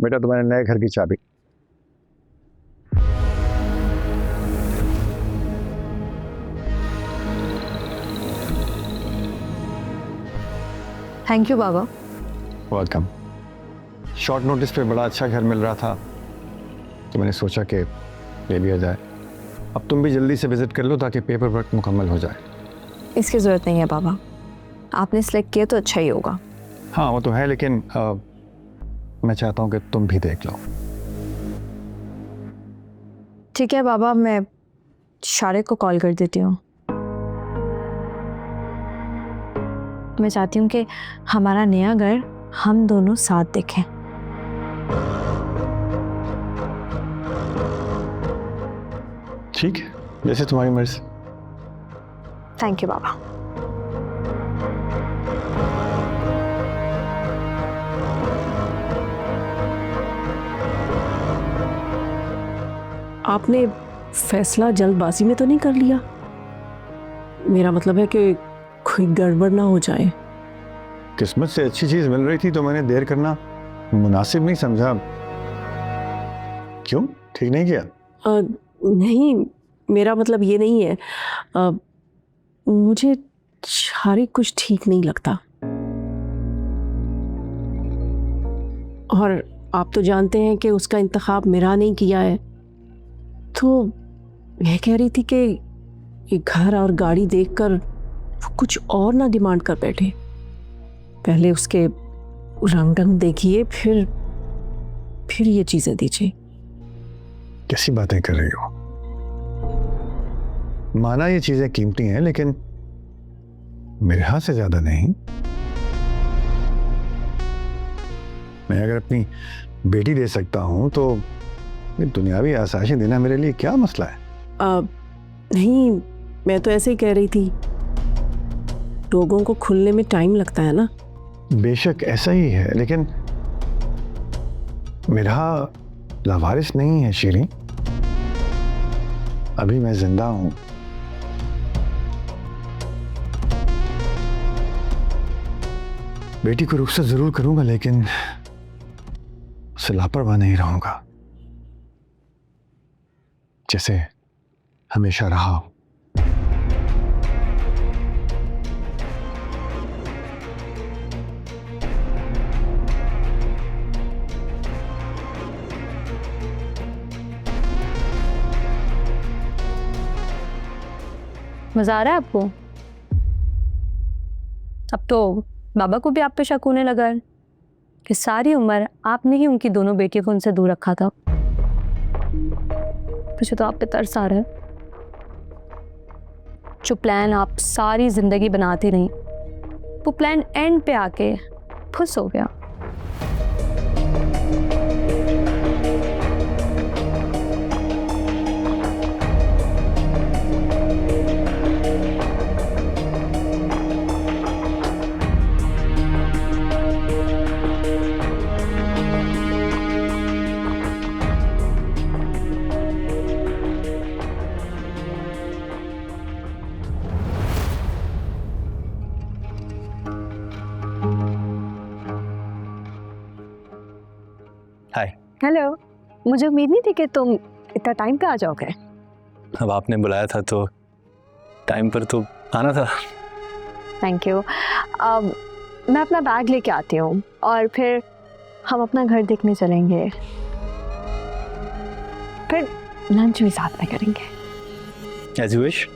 बेटा तुम्हारे नए घर की चाबी। Thank you Baba. Welcome. Short notice पे बड़ा अच्छा घर मिल रहा था तो मैंने सोचा कि ले लिया जाए। अब तुम भी जल्दी से विजिट कर लो ताकि पेपर वर्क मुकम्मल हो जाए। इसकी ज़रूरत नहीं है बाबा, आपने सिलेक्ट किया तो अच्छा ही होगा। हाँ वो तो है, लेकिन मैं चाहता हूँ कि तुम भी देख लो। ठीक है बाबा, मैं शारिक को कॉल कर देती हूँ। मैं चाहती हूँ कि हमारा नया घर हम दोनों साथ देखें। ठीक है, जैसे तुम्हारी मर्जी। थैंक यू बाबा। आपने फैसला जल्दबाजी में तो नहीं कर लिया? मेरा मतलब है कि कोई गड़बड़ ना हो जाए। किस्मत से अच्छी चीज मिल रही थी तो मैंने देर करना मुनासिब नहीं समझा। क्यों, ठीक नहीं किया? नहीं, मेरा मतलब ये नहीं है। मुझे शारिक कुछ ठीक नहीं लगता। और आप तो जानते हैं कि उसका इंतखाब मेरा नहीं किया है। तो मैं कह रही थी कि ये घर और गाड़ी देखकर वो कुछ और ना डिमांड कर बैठे। पहले उसके रंग ढंग देखिए, फिर ये चीजें दीजिए। कैसी बातें कर रही हो? माना ये चीजें कीमती हैं, लेकिन मेरे हाथ से ज्यादा नहीं। मैं अगर अपनी बेटी दे सकता हूं तो दुनियावी आसाइशें देना मेरे लिए क्या मसला है? नहीं, मैं तो ऐसे ही कह रही थी। लोगों को खुलने में टाइम लगता है ना। बेशक ऐसा ही है, लेकिन मेरा लावारिस नहीं है शीरी। अभी मैं जिंदा हूं। बेटी को रुखसत जरूर करूंगा, लेकिन उससे लापरवाह नहीं रहूंगा, जैसे हमेशा रहा। मजा आ रहा है आपको? अब तो बाबा को भी आप पे शक होने लगा है कि सारी उम्र आपने ही उनकी दोनों बेटियों को उनसे दूर रखा था। मुझे तो आप पे तरस आ रहा है। जो प्लान आप सारी जिंदगी बनाते रही, वो प्लान एंड पे आके फुस हो गया। हाय। हेलो, मुझे उम्मीद नहीं थी कि तुम इतना टाइम पे आ जाओगे। अब आपने बुलाया था तो टाइम पर तो आना था। Thank you. मैं अपना बैग लेके आती हूँ और फिर हम अपना घर देखने चलेंगे, फिर लंच भी साथ में करेंगे। As you wish.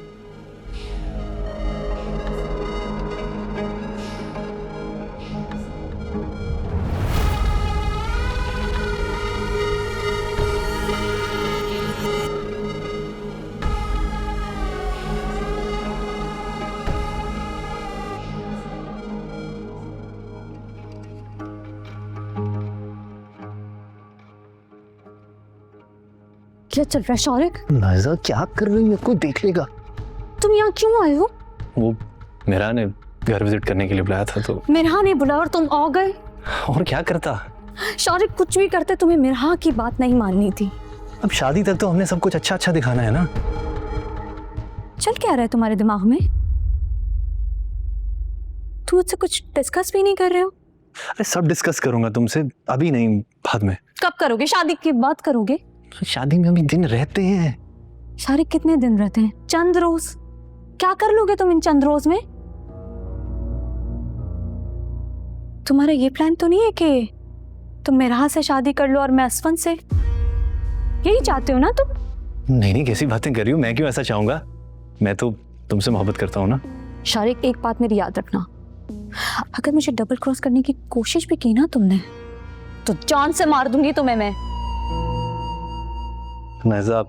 क्या चल रहा है शारिक? नाज़ा क्या कर रही है? कोई देख लेगा। तुम यहाँ क्यों आए हो? वो मेरा ने घर विजिट करने के लिए बुलाया था तो। मिरहा ने बुलाया और तुम आ गए? और क्या करता? शारिक कुछ भी करते, तुम्हें मिरहा की बात नहीं माननी थी। अब शादी तक तो हमने सब कुछ अच्छा अच्छा दिखाना है ना। चल क्या रहा है तुम्हारे दिमाग में? तुम मुझसे कुछ डिस्कस भी नहीं कर रहे हो? अरे सब डिस्कस करूंगा तुमसे, अभी नहीं, बाद में। कब करोगे? शादी की बात करोगे? शादी में अभी दिन रहते हैं। सारे कितने दिन रहते हैं? चंद रोज। क्या कर लोगे तुम इन चंद रोज में? तुम्हारा ये प्लान तो नहीं है कि तुम मेरा से शादी कर लो और मैं असफन से? यही चाहते हो ना तुम? नहीं नहीं, कैसी बातें कर रही हो? मैं क्यों ऐसा चाहूंगा? मैं तो तुमसे मोहब्बत करता हूँ ना। शारिक, एक बात मेरी याद रखना, अगर मुझे डबल क्रॉस करने की कोशिश भी की ना तुमने तो जान से मार दूंगी तुम्हें मैं। नाइजा,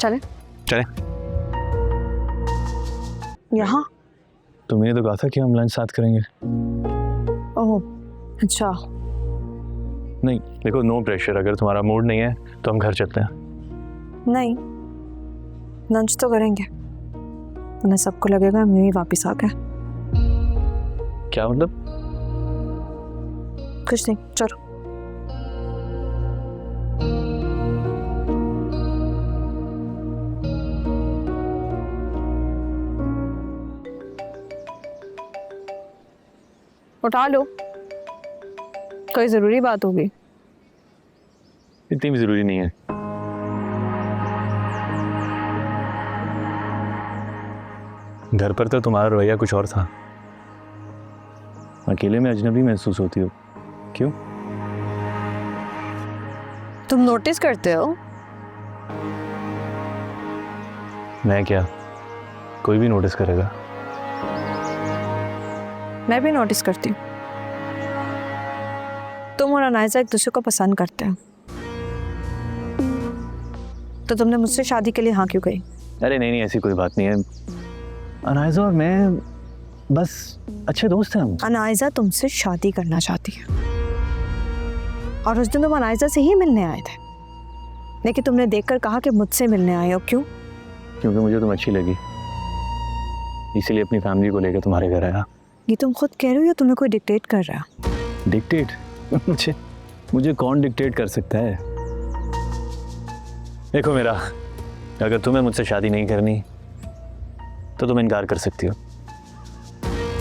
चले चले। यहाँ? तुमने तो कहा था कि हम लंच साथ करेंगे। ओह अच्छा। नहीं देखो, नो प्रेशर। अगर तुम्हारा मूड नहीं है तो हम घर चलते हैं। नहीं, लंच तो करेंगे, उन्हें सबको लगेगा हम यहीं वापस आ गए। क्या मतलब? कुछ नहीं, चलो। उठा लो, कोई जरूरी बात होगी। इतनी भी जरूरी नहीं है। घर पर तो तुम्हारा रवैया कुछ और था। अकेले में अजनबी महसूस होती हो। क्यों? तुम नोटिस करते हो? मैं क्या, कोई भी नोटिस करेगा। मैं भी नोटिस करती हूँ। तुम और अनायजा एक दूसरे को पसंद करते हो, तो तुमने मुझसे शादी के लिए हाँ क्यों कही? अरे नहीं नहीं, ऐसी कोई बात नहीं है। अनायजा और मैं बस अच्छे दोस्त हैं हम। अनायजा तुमसे शादी करना चाहती है, और उस दिन तुम अनायजा से ही मिलने आए थे, लेकिन तुमने देखकर कहा कि मुझसे मिलने आए हो। क्यों? क्योंकि मुझे तुम अच्छी लगी, इसीलिए अपनी फैमिली को लेकर तुम्हारे घर आया। ये तुम खुद कह रहे हो या तुम्हें कोई डिक्टेट कर रहा है? डिक्टेट? मुझे कौन डिक्टेट कर सकता है? देखो मेरा, अगर तुम्हें मुझसे शादी नहीं करनी तो तुम इनकार कर सकती हो।